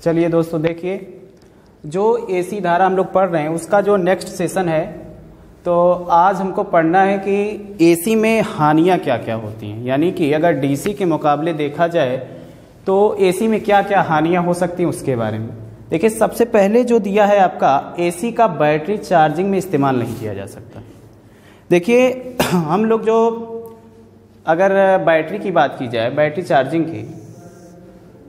चलिए दोस्तों देखिए, जो एसी धारा हम लोग पढ़ रहे हैं उसका जो नेक्स्ट सेशन है, तो आज हमको पढ़ना है कि एसी में हानियां क्या क्या होती हैं। यानी कि अगर डीसी के मुकाबले देखा जाए तो एसी में क्या क्या हानियां हो सकती हैं उसके बारे में देखिए। सबसे पहले जो दिया है आपका, एसी का बैटरी चार्जिंग में इस्तेमाल नहीं किया जा सकता। देखिए हम लोग जो अगर बैटरी की बात की जाए, बैटरी चार्जिंग की,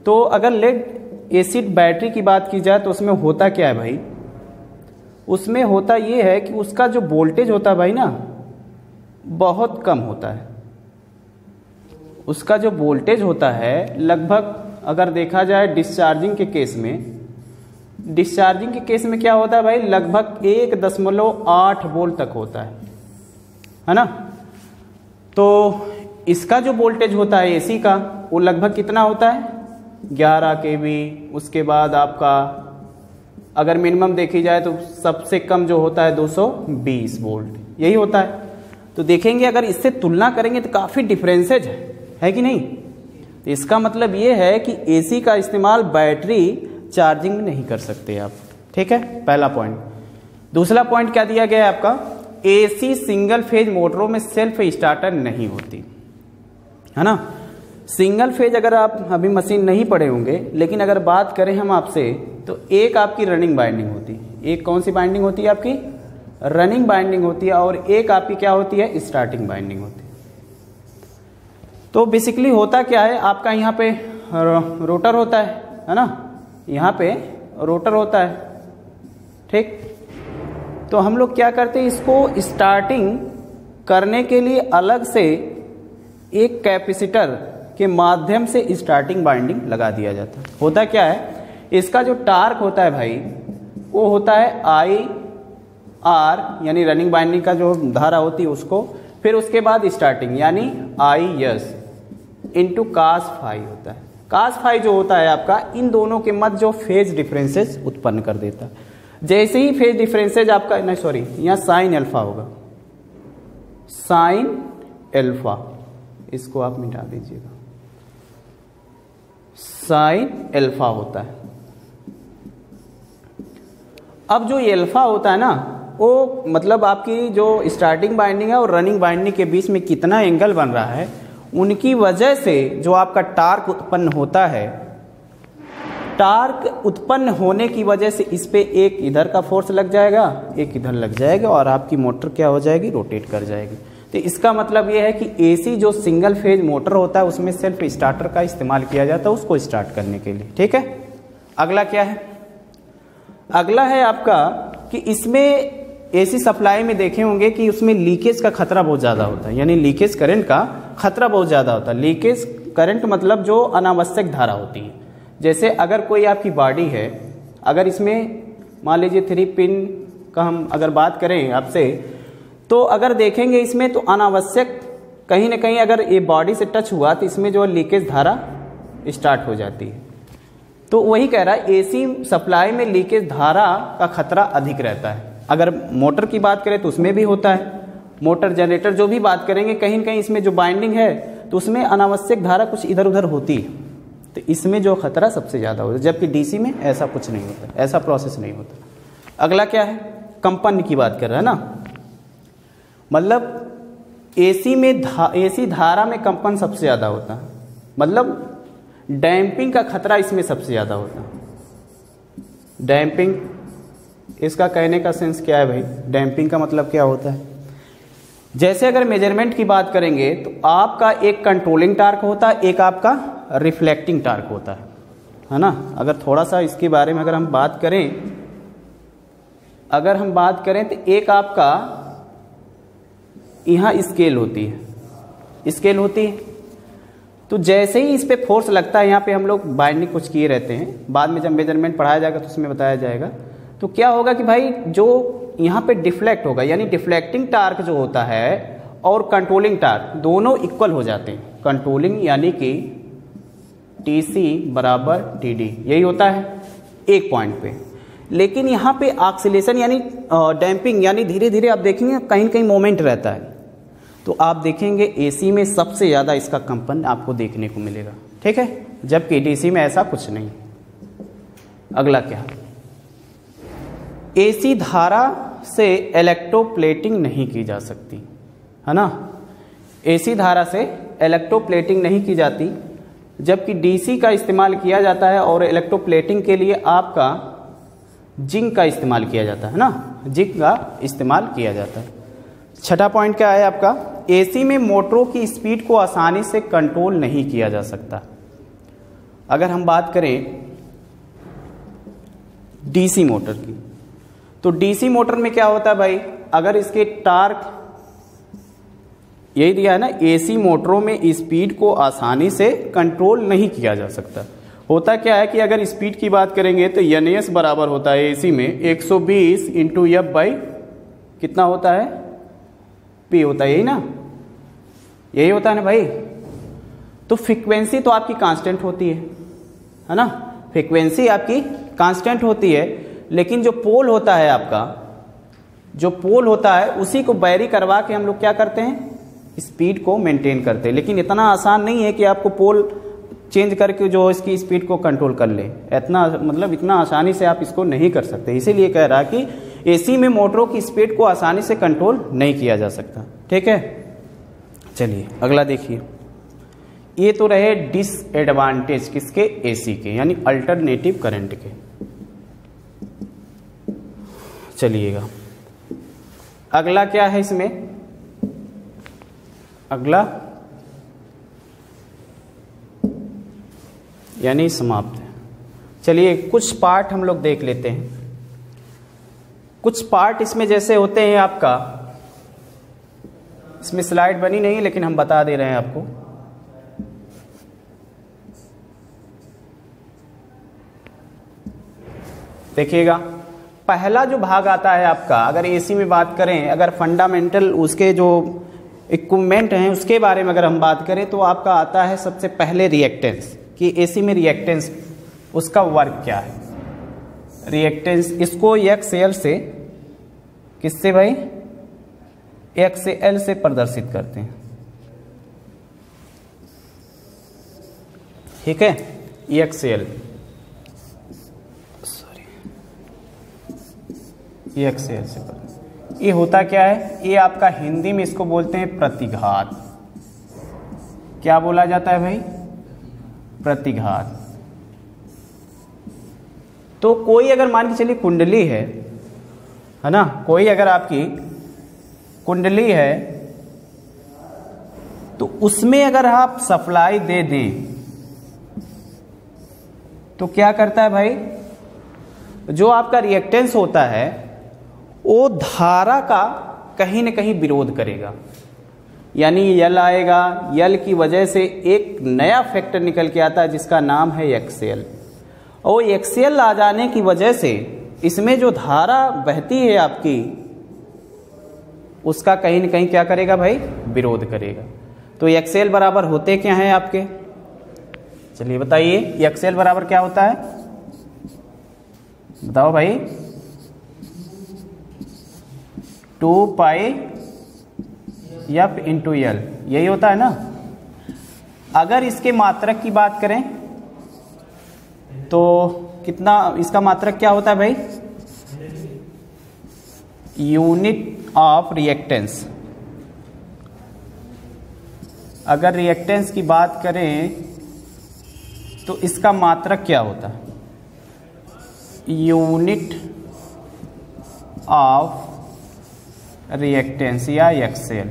तो अगर लेड एसिड बैटरी की बात की जाए तो उसमें होता क्या है भाई, उसमें होता ये है कि उसका जो वोल्टेज होता है भाई ना, बहुत कम होता है। उसका जो वोल्टेज होता है लगभग, अगर देखा जाए डिस्चार्जिंग के केस में, डिस्चार्जिंग के केस में क्या होता है भाई, लगभग 1.8 वोल्ट तक होता है ना। तो इसका जो वोल्टेज होता है एसी का, वो लगभग कितना होता है, 11 kV। उसके बाद आपका अगर मिनिमम देखी जाए तो सबसे कम जो होता है 220 वोल्ट, यही होता है। तो देखेंगे अगर इससे तुलना करेंगे तो काफ़ी डिफरेंसेज है कि नहीं। तो इसका मतलब ये है कि एसी का इस्तेमाल बैटरी चार्जिंग में नहीं कर सकते आप, ठीक है, पहला पॉइंट। दूसरा पॉइंट क्या दिया गया है आपका, एसी सिंगल फेज मोटरों में सेल्फ स्टार्टर नहीं होती है ना। सिंगल फेज अगर आप अभी मशीन नहीं पढ़े होंगे, लेकिन अगर बात करें हम आपसे, तो एक आपकी रनिंग बाइंडिंग होती है। एक कौन सी बाइंडिंग होती है आपकी, रनिंग बाइंडिंग होती है, और एक आपकी क्या होती है, स्टार्टिंग बाइंडिंग होती है। तो बेसिकली होता क्या है, आपका यहाँ पे रोटर होता है ना, यहाँ पे रोटर होता है, ठीक। तो हम लोग क्या करते हैं, इसको स्टार्टिंग करने के लिए अलग से एक कैपेसिटर के माध्यम से स्टार्टिंग बाइंडिंग लगा दिया जाता है। होता क्या है, इसका जो टार्क होता है भाई, वो होता है IR, यानी रनिंग बाइंडिंग का जो धारा होती है उसको, फिर उसके बाद स्टार्टिंग यानी IS इंटू cos फाई होता है। cos फाई जो होता है आपका, इन दोनों के मध्य जो फेज डिफरेंसेस उत्पन्न कर देता है। जैसे ही फेज डिफरेंसेज आपका, नहीं सॉरी, यहाँ साइन अल्फा होगा, साइन अल्फा, इसको आप मिटा दीजिएगा, साइन अल्फा होता है। अब जो ये अल्फा होता है ना, वो मतलब आपकी जो स्टार्टिंग बाइंडिंग है और रनिंग बाइंडिंग के बीच में कितना एंगल बन रहा है, उनकी वजह से जो आपका टार्क उत्पन्न होता है, टार्क उत्पन्न होने की वजह से इस पे एक इधर का फोर्स लग जाएगा, एक इधर लग जाएगा, और आपकी मोटर क्या हो जाएगी, रोटेट कर जाएगी। तो इसका मतलब ये है कि एसी जो सिंगल फेज मोटर होता है उसमें सेल्फ स्टार्टर का इस्तेमाल किया जाता है उसको स्टार्ट करने के लिए, ठीक है। अगला क्या है, अगला है आपका कि इसमें एसी सप्लाई में देखे होंगे कि उसमें लीकेज का खतरा बहुत ज़्यादा होता है, यानी लीकेज करंट का खतरा बहुत ज़्यादा होता है। लीकेज करंट मतलब जो अनावश्यक धारा होती है। जैसे अगर कोई आपकी बॉडी है, अगर इसमें मान लीजिए 3 पिन का हम अगर बात करें आपसे, तो अगर देखेंगे इसमें तो अनावश्यक कहीं ना कहीं अगर ये बॉडी से टच हुआ तो इसमें जो लीकेज धारा स्टार्ट हो जाती है। तो वही कह रहा है, एसी सप्लाई में लीकेज धारा का खतरा अधिक रहता है। अगर मोटर की बात करें तो उसमें भी होता है, मोटर जनरेटर जो भी बात करेंगे, कहीं ना कहीं इसमें जो बाइंडिंग है तो उसमें अनावश्यक धारा कुछ इधर उधर होती है, तो इसमें जो खतरा सबसे ज़्यादा होता है। जबकि डीसी में ऐसा कुछ नहीं होता, ऐसा प्रोसेस नहीं होता। अगला क्या है, कंपन की बात कर रहा है ना, मतलब एसी में एसी धारा में कंपन सबसे ज़्यादा होता है, मतलब डैम्पिंग का खतरा इसमें सबसे ज़्यादा होता है। डैम्पिंग, इसका कहने का सेंस क्या है भाई, डैम्पिंग का मतलब क्या होता है, जैसे अगर मेजरमेंट की बात करेंगे तो आपका एक कंट्रोलिंग टार्क होता है, एक आपका रिफ्लेक्टिंग टार्क होता है ना। अगर थोड़ा सा इसके बारे में अगर हम बात करें तो एक आपका यहाँ स्केल होती है, तो जैसे ही इस पे फोर्स लगता है, यहाँ पे हम लोग बाइंडिंग कुछ किए रहते हैं, बाद में जब मेजरमेंट पढ़ाया जाएगा तो उसमें बताया जाएगा। तो क्या होगा कि भाई जो यहाँ पे डिफ्लेक्ट होगा, यानी डिफ्लेक्टिंग टार्क जो होता है और कंट्रोलिंग टार्क दोनों इक्वल हो जाते हैं। कंट्रोलिंग यानी कि TC बराबर TD, यही होता है एक पॉइंट पे। लेकिन यहाँ पे ऑक्सीलेशन यानी डैम्पिंग, यानी धीरे धीरे आप देखेंगे कहीं न कहीं मोमेंट रहता है। तो आप देखेंगे एसी में सबसे ज़्यादा इसका कंपन आपको देखने को मिलेगा, ठीक है, जबकि डीसी में ऐसा कुछ नहीं। अगला क्या, एसी धारा से इलेक्ट्रोप्लेटिंग नहीं की जा सकती, है ना। एसी धारा से इलेक्ट्रोप्लेटिंग नहीं की जाती, जबकि डीसी का इस्तेमाल किया जाता है और इलेक्ट्रोप्लेटिंग के लिए आपका जिंक का इस्तेमाल किया जाता है ना, जिंक का इस्तेमाल किया जाता है। छठा पॉइंट क्या है आपका, एसी में मोटरों की स्पीड को आसानी से कंट्रोल नहीं किया जा सकता। अगर हम बात करें डीसी मोटर की, तो डीसी मोटर में क्या होता है भाई, अगर इसके टार्क यही दिया है ना, एसी मोटरों में स्पीड को आसानी से कंट्रोल नहीं किया जा सकता। होता क्या है कि अगर स्पीड की बात करेंगे तो एनएस बराबर होता है एसी में 120 इंटू एफ बाई कितना होता है, पी होता है, यही ना, यही होता है ना भाई। तो फ्रीक्वेंसी तो आपकी कांस्टेंट होती है ना, फ्रीक्वेंसी आपकी कांस्टेंट होती है, लेकिन जो पोल होता है आपका, जो पोल होता है उसी को बैरी करवा के हम लोग क्या करते हैं, स्पीड को मेंटेन करते हैं। लेकिन इतना आसान नहीं है कि आपको पोल चेंज करके जो इसकी स्पीड को कंट्रोल कर ले, इतना मतलब इतना आसानी से आप इसको नहीं कर सकते। इसीलिए कह रहा कि एसी में मोटरों की स्पीड को आसानी से कंट्रोल नहीं किया जा सकता। ठीक है, चलिए अगला देखिए। ये तो रहे डिसएडवांटेज किसके, एसी के, यानी अल्टरनेटिव करंट के। चलिएगा अगला क्या है इसमें, अगला यानी समाप्त है। चलिए कुछ पार्ट हम लोग देख लेते हैं। कुछ पार्ट इसमें जैसे होते हैं आपका, इसमें स्लाइड बनी नहीं लेकिन हम बता दे रहे हैं आपको। देखिएगा पहला जो भाग आता है आपका, अगर एसी में बात करें, अगर फंडामेंटल उसके जो इक्विपमेंट हैं उसके बारे में अगर हम बात करें, तो आपका आता है सबसे पहले रिएक्टेंस, कि एसी में रिएक्टेंस उसका वर्क क्या है। रिएक्टेंस इसको एक्सएल से, किससे भाई, एक्सएल से प्रदर्शित करते हैं। ठीक है, एक्सएल, एक्सएल से प्रदर्शित। ये होता क्या है, ये आपका हिंदी में इसको बोलते हैं प्रतिघात। क्या बोला जाता है भाई, प्रतिघात। तो कोई अगर मान के चलिए कुंडली है ना, कोई अगर आपकी कुंडली है तो उसमें अगर आप सप्लाई दे दें तो क्या करता है भाई, जो आपका रिएक्टेंस होता है वो धारा का कहीं ना कहीं विरोध करेगा, यानी यल आएगा, यल की वजह से एक नया फैक्टर निकल के आता है जिसका नाम है एक्सएल। और एक्सएल आ जाने की वजह से इसमें जो धारा बहती है आपकी, उसका कहीं न कहीं क्या करेगा भाई, विरोध करेगा। तो एक्सएल बराबर होते क्या हैं आपके, चलिए बताइए, एक्सएल बराबर क्या होता है, बताओ भाई, 2 पाई एफ इंटू एल, यही होता है ना। अगर इसके मात्रक की बात करें तो कितना, इसका मात्रक क्या होता है भाई, यूनिट ऑफ रिएक्टेंस। अगर रिएक्टेंस की बात करें तो इसका मात्रक क्या होता है, यूनिट ऑफ रिएक्टेंस या एक्सएल।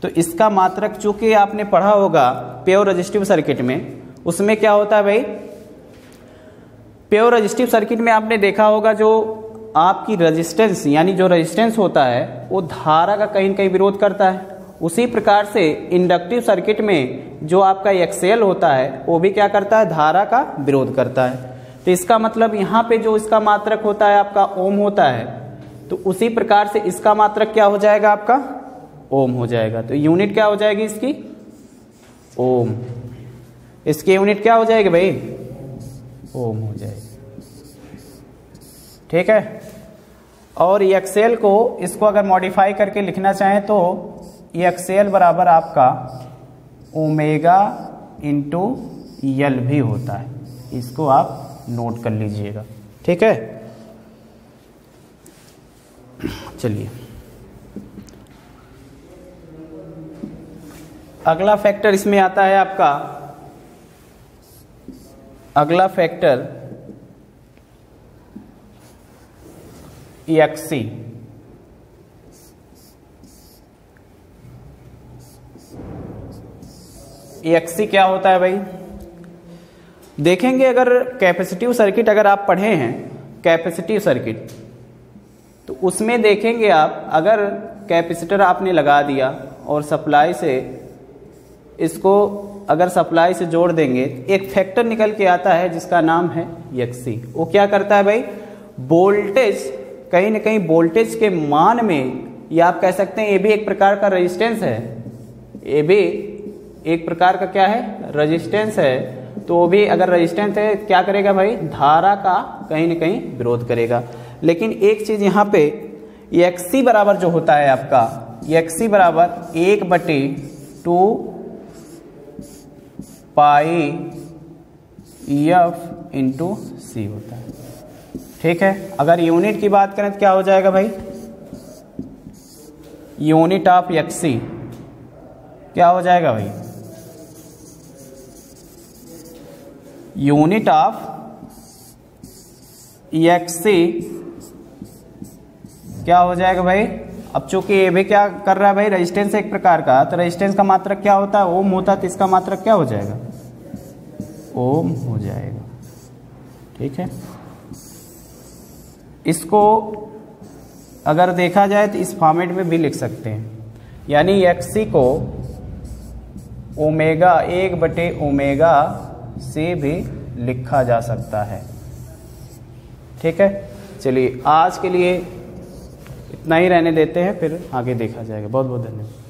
तो इसका मात्रक चूंकि आपने पढ़ा होगा प्योर रेजिस्टिव सर्किट में, उसमें क्या होता है भाई, प्योर रेजिस्टिव सर्किट में आपने देखा होगा जो आपकी रेजिस्टेंस, यानी जो रेजिस्टेंस होता है वो धारा का कहीं न कहीं विरोध करता है। उसी प्रकार से इंडक्टिव सर्किट में जो आपका एक्सएल होता है वो भी क्या करता है, धारा का विरोध करता है। तो इसका मतलब यहाँ पे जो इसका मात्रक होता है आपका ओम होता है, तो उसी प्रकार से इसका मात्रक क्या हो जाएगा आपका, ओम हो जाएगा। तो यूनिट क्या हो जाएगी इसकी, ओम। इसकी यूनिट क्या हो जाएगी भाई, ओम हो जाएगी। ठीक है, और एक्सएल को, इसको अगर मॉडिफाई करके लिखना चाहें तो एक्सएल बराबर आपका ओमेगा इंटू यल भी होता है, इसको आप नोट कर लीजिएगा। ठीक है, चलिए अगला फैक्टर इसमें आता है आपका, अगला फैक्टर EXC। EXC क्या होता है भाई? देखेंगे अगर कैपेसिटिव सर्किट अगर आप पढ़े हैं, कैपेसिटिव सर्किट, तो उसमें देखेंगे आप अगर कैपेसिटर आपने लगा दिया और सप्लाई से इसको अगर सप्लाई से जोड़ देंगे, एक फैक्टर निकल के आता है जिसका नाम है EXC। वो क्या करता है भाई? वोल्टेज, कहीं ना कहीं वोल्टेज के मान में, या आप कह सकते हैं ये भी एक प्रकार का रेजिस्टेंस है, ये भी एक प्रकार का क्या है? रेजिस्टेंस है। तो वो भी अगर रेजिस्टेंस है क्या करेगा भाई? धारा का कहीं ना कहीं विरोध करेगा। लेकिन एक चीज यहाँ पे EXC बराबर जो होता है आपका, EXC बराबर 1/2 पाई EF इंटू C होता है। ठीक है, अगर यूनिट की बात करें तो क्या हो जाएगा भाई? यूनिट ऑफ EXC क्या हो जाएगा भाई? यूनिट ऑफ EXC क्या हो जाएगा भाई? अब चूंकि ये भी क्या कर रहा है भाई? रेजिस्टेंस एक प्रकार का, तो रेजिस्टेंस का मात्रक क्या होता है? ओम होता है, तो इसका मात्रक क्या हो जाएगा? ओम हो जाएगा। ठीक है, इसको अगर देखा जाए तो इस फॉर्मेट में भी लिख सकते हैं, यानी EXC को ओमेगा 1/ओमेगा से भी लिखा जा सकता है। ठीक है, चलिए आज के लिए इतना ही रहने देते हैं, फिर आगे देखा जाएगा। बहुत बहुत धन्यवाद।